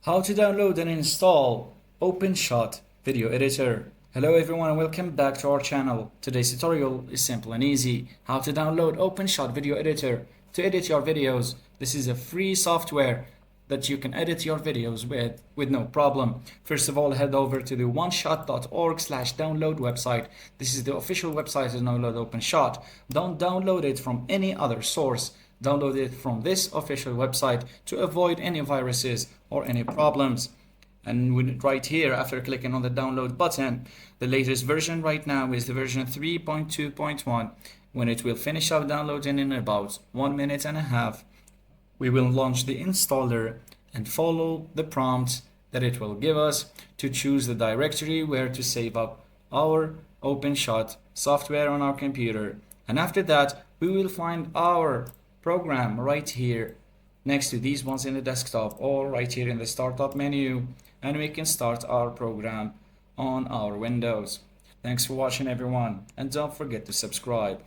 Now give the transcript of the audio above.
How to download and install OpenShot video editor. Hello everyone and welcome back to our channel. Today's tutorial is simple and easy. How to download OpenShot video editor to edit your videos. This is a free software that you can edit your videos with no problem. First of all, head over to the oneshot.org/download website. This is the official website to download OpenShot. Don't download it from any other source. Download it from this official website to avoid any viruses or any problems. And right here, after clicking on the download button, the latest version right now is the version 3.2.1. When it will finish up downloading in about 1.5 minutes, we will launch the installer and follow the prompts that it will give us to choose the directory where to save up our OpenShot software on our computer. And after that, we will find our program right here next to these ones in the desktop or right here in the startup menu, and we can start our program on our Windows. Thanks for watching everyone, and don't forget to subscribe.